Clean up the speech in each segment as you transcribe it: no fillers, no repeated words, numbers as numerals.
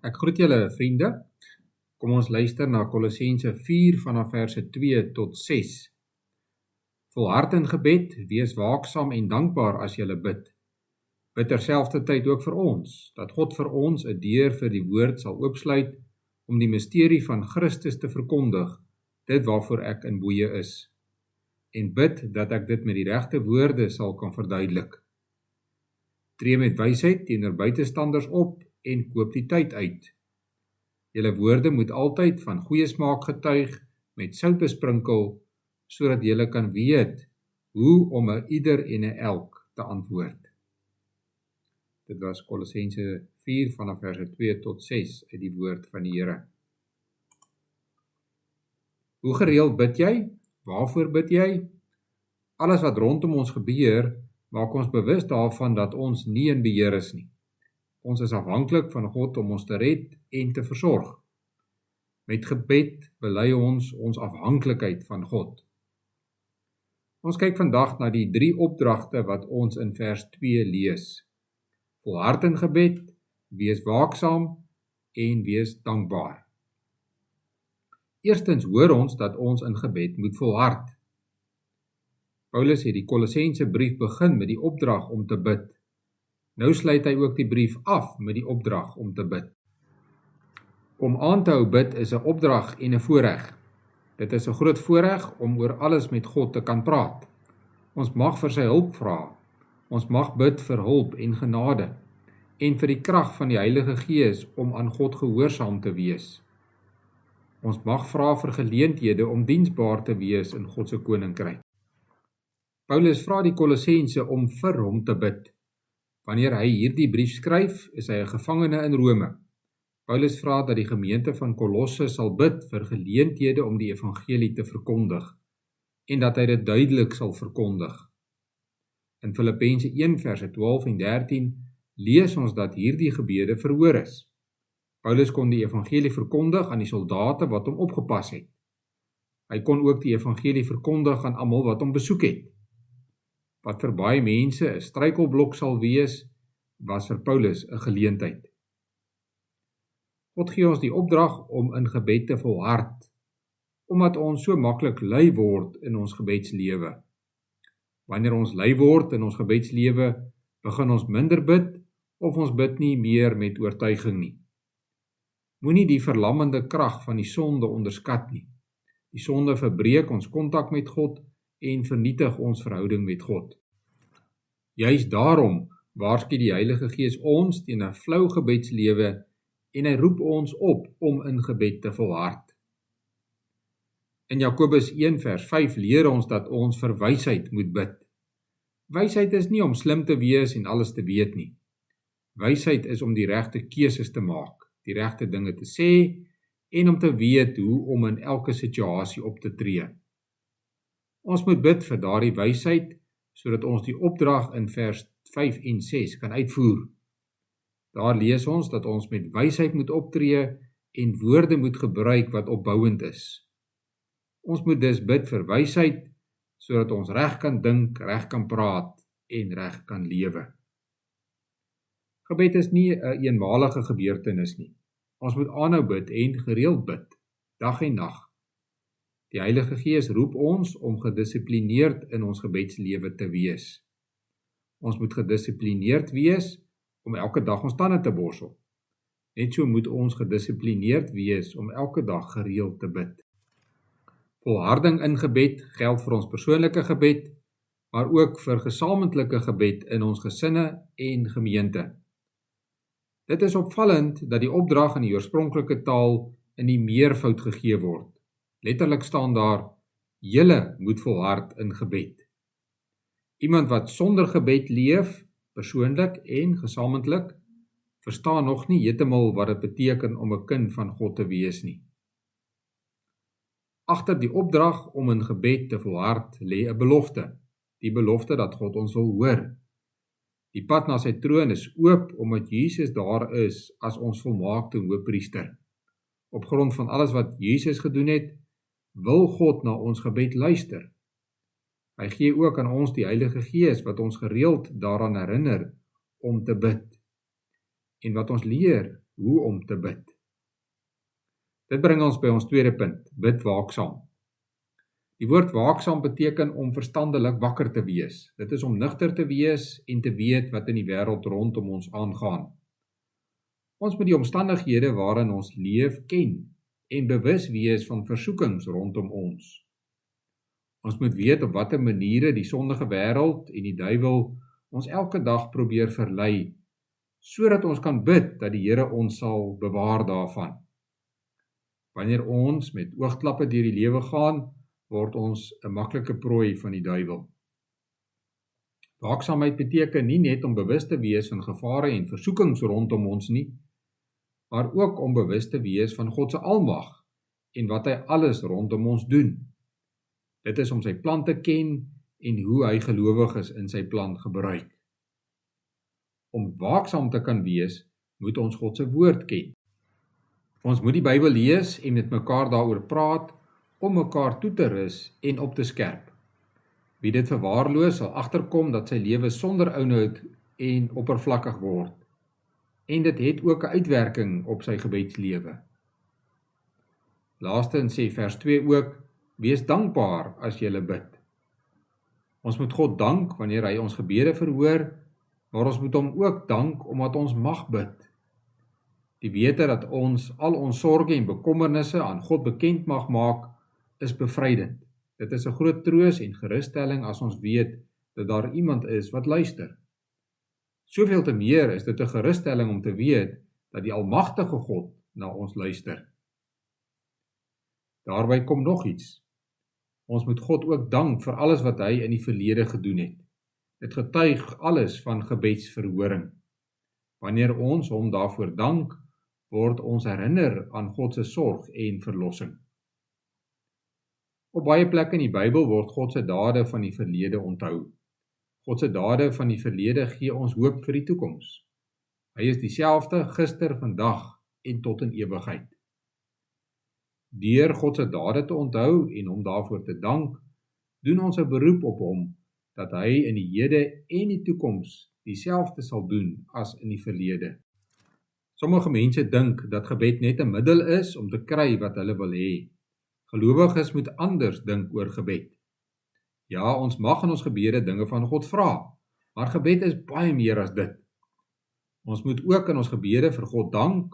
Ek groet julle vriende. Kom ons luister na Kolossense 4 vanaf verse 2 tot 6. Volhard in gebed, wees waaksaam en dankbaar as julle bid. Bid terselfdertyd ook vir ons, dat God vir ons 'n deur vir die woord sal oopsluit om die misterie van Christus te verkondig, dit waarvoor ek in boeye is. En bid dat ek dit met die regte woorde sal kan verduidelik. Tree met wysheid teenoor buitestanders op en koop die tyd uit. Julle woorde moet altyd van goeie smaak getuig, met sout besprinkel, sodat julle kan weet hoe om 'n ieder en 'n elk te antwoord. Dit was Kolossense 4 vanaf verse 2 tot 6 uit die woord van die Here. Hoe gereeld bid jy? Waarvoor bid jy? Alles wat rondom ons gebeur, maak ons bewus daarvan dat ons nie in beheer is nie. Ons is afhanklik van God om ons te red en te versorg. Met gebed bely ons afhanklikheid van God. Ons kyk vandag na die 3 opdragte wat ons in vers 2 lees. Volhard in gebed, wees waaksaam en wees dankbaar. Eerstens hoor ons dat ons in gebed moet volhard. Paulus het die Kolossense brief begin met die opdrag om te bid. Nou sluit hy ook die brief af met die opdrag om te bid. Om aan te hou bid is 'n opdrag en 'n voorreg. Dit is 'n groot voorreg om oor alles met God te kan praat. Ons mag vir sy hulp vra. Ons mag bid vir hulp en genade en vir die krag van die Heilige Gees om aan God gehoorsaam te wees. Ons mag vra vir geleenthede om diensbaar te wees in God se koninkryk. Paulus vra die Kolossense om vir hom te bid. Wanneer hy hierdie brief skryf, is hy 'n gevangene in Rome. Paulus vra dat die gemeente van Kolosse sal bid vir geleenthede om die evangelie te verkondig en dat hy dit duidelik sal verkondig. In Filippense 1 verse 12 en 13 lees ons dat hierdie gebede verhoor is. Paulus kon die evangelie verkondig aan die soldate wat hom opgepas het. Hy kon ook die evangelie verkondig aan almal wat hom besoek het. Wat vir baie mense 'n struikelblok sal wees, was vir Paulus 'n geleentheid. God gee ons die opdrag om in gebed te volhard, omdat ons so maklik lui word in ons gebedslewe. Wanneer ons lui word in ons gebedslewe, begin ons minder bid of ons bid nie meer met oortuiging nie. Moenie die verlammende krag van die sonde onderskat nie. Die sonde verbreek ons kontak met God en vernietig ons verhouding met God. Juist daarom waarsku die Heilige Gees ons teen 'n flou gebedslewe en hy roep ons op om in gebed te volhard. In Jakobus 1 vers 5 leer ons dat ons vir wysheid moet bid. Wysheid is nie om slim te wees en alles te weet nie. Wysheid is om die regte keuses te maak, die regte dinge te sê en om te weet hoe om in elke situasie op te tree. Ons moet bid vir daardie wysheid, sodat ons die opdrag in vers 5 en 6 kan uitvoer. Daar lees ons dat ons met wysheid moet optree en woorde moet gebruik wat opbouend is. Ons moet dus bid vir wysheid, sodat ons reg kan dink, reg kan praat en reg kan lewe. Gebed is nie 'n eenmalige gebeurtenis nie. Ons moet aanhou bid en gereeld bid, dag en nag. Die Heilige Gees roep ons om gedissiplineerd in ons gebedslewe te wees. Ons moet gedissiplineerd wees om elke dag ons tande te borsel. Net so moet ons gedissiplineerd wees om elke dag gereeld te bid. Volharding in gebed geld vir ons persoonlike gebed, maar ook vir gesamentlike gebed in ons gesinne en gemeente. Dit is opvallend dat die opdrag in die oorspronklike taal in die meervoud gegee word. Letterlik staan daar, julle moet volhard in gebed. Iemand wat sonder gebed leef, persoonlik en gesamentlik, verstaan nog nie heeltemal wat dit beteken om 'n kind van God te wees nie. Agter die opdrag om in gebed te volhard lê 'n belofte, die belofte dat God ons wil hoor. Die pad na sy troon is oop omdat Jesus daar is as ons volmaakte hoëpriester. Op grond van alles wat Jesus gedoen het, wil God na ons gebed luister. Hy gee ook aan ons die Heilige Gees wat ons gereeld daaraan herinner om te bid. En wat ons leer hoe om te bid. Dit bring ons by ons tweede punt, bid waaksaam. Die woord waaksaam beteken om verstandelik wakker te wees. Dit is om nugter te wees en te weet wat in die wêreld rondom ons aangaan. Ons moet die omstandighede waarin ons leef ken en bewus wees van versoekings rondom ons. Ons moet weet op watter maniere die sondige wêreld en die duiwel ons elke dag probeer verlei, sodat ons kan bid dat die Here ons sal bewaar daarvan. Wanneer ons met oogklappe deur die lewe gaan, word ons 'n maklike prooi van die duiwel. Waaksaamheid beteken nie net om bewus te wees van gevare en versoekings rondom ons nie, maar ook om bewus te wees van God se almag en wat hy alles rondom ons doen. Dit is om sy plan te ken en hoe hy gelowiges in sy plan gebruik. Om waaksaam te kan wees, moet ons God se woord ken. Ons moet die Bybel lees en met mekaar daaroor praat, om mekaar toe te rus en op te skerp. Wie dit verwaarloos, sal agterkom dat sy lewe sonder inhoud en oppervlakkig word. En dit het ook 'n uitwerking op sy gebedslewe. Laastens sê vers 2 ook, wees dankbaar as jy bid. Ons moet God dank wanneer hy ons gebede verhoor, maar ons moet hom ook dank omdat ons mag bid. Die wete dat ons al ons sorge en bekommernisse aan God bekend mag maak, is bevrydend. Dit is 'n groot troos en gerusstelling as ons weet dat daar iemand is wat luister. Soveel te meer is dit 'n gerusstelling om te weet dat die almagtige God na ons luister. Daarby kom nog iets. Ons moet God ook dank vir alles wat hy in die verlede gedoen het. Dit getuig alles van gebedsverhoring. Wanneer ons hom daarvoor dank, word ons herinner aan God se sorg en verlossing. Op baie plekke in die Bybel word God se dade van die verlede onthou. God se dade van die verlede gee ons hoop vir die toekoms. Hy is dieselfde gister, vandag en tot in ewigheid. Deur God se dade te onthou en hom daarvoor te dank, doen ons 'n beroep op hom dat hy in die hede en die toekoms dieselfde sal doen as in die verlede. Sommige mense dink dat gebed net 'n middel is om te kry wat hulle wil hê. Gelowiges moet anders dink oor gebed. Ja, ons mag in ons gebede dinge van God vra, maar gebed is baie meer as dit. Ons moet ook in ons gebede vir God dank,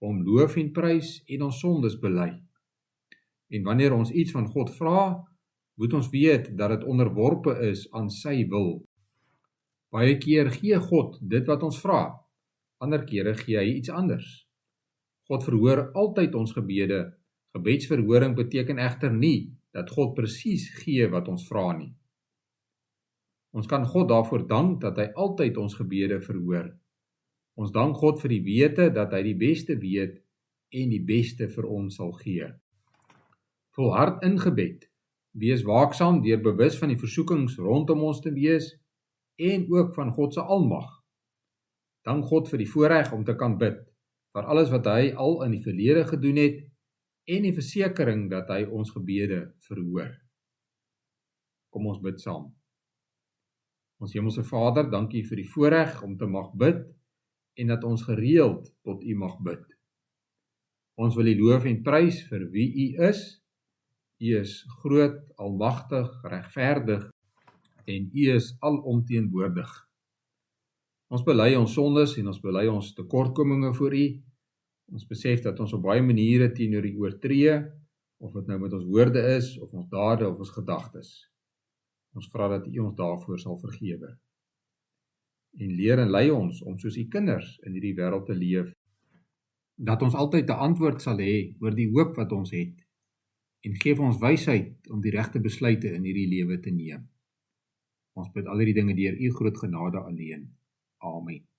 hom loof en prys en ons sondes bely. En wanneer ons iets van God vra, moet ons weet dat dit onderworpe is aan sy wil. Baie keer gee God dit wat ons vra, ander kere gee hy iets anders. God verhoor altyd ons gebede. Gebedsverhoring beteken egter nie dat God presies gee wat ons vra nie. Ons kan God daarvoor dank dat hy altyd ons gebede verhoor. Ons dank God vir die wete dat hy die beste weet en die beste vir ons sal gee. Volhard in gebed, wees waaksaam deur bewus van die versoekings rondom ons te wees en ook van God se almag. Dank God vir die voorreg om te kan bid, vir alles wat hy al in die verlede gedoen het en die versekering dat hy ons gebede verhoor. Kom ons bid saam. Ons Hemelse Vader, dankie vir die voorreg om te mag bid en dat ons gereeld tot U mag bid. Ons wil U loof en prys vir wie U is. U is groot, almagtig, regverdig en U is alomteenwoordig. Ons bely ons sondes en ons bely ons tekortkominge voor U. Ons besef dat ons op baie maniere teenoor U oortree, of dit nou met ons woorde is, of ons dade, of ons gedagtes. Ons vra dat U ons daarvoor sal vergewe. En leer en lei ons om soos U kinders in hierdie wêreld te leef, dat ons altyd 'n antwoord sal hê oor die hoop wat ons het, en geef ons wysheid om die regte besluite in hierdie lewe te neem. Ons bid al hierdie dinge deur U groot genade alleen. Amen.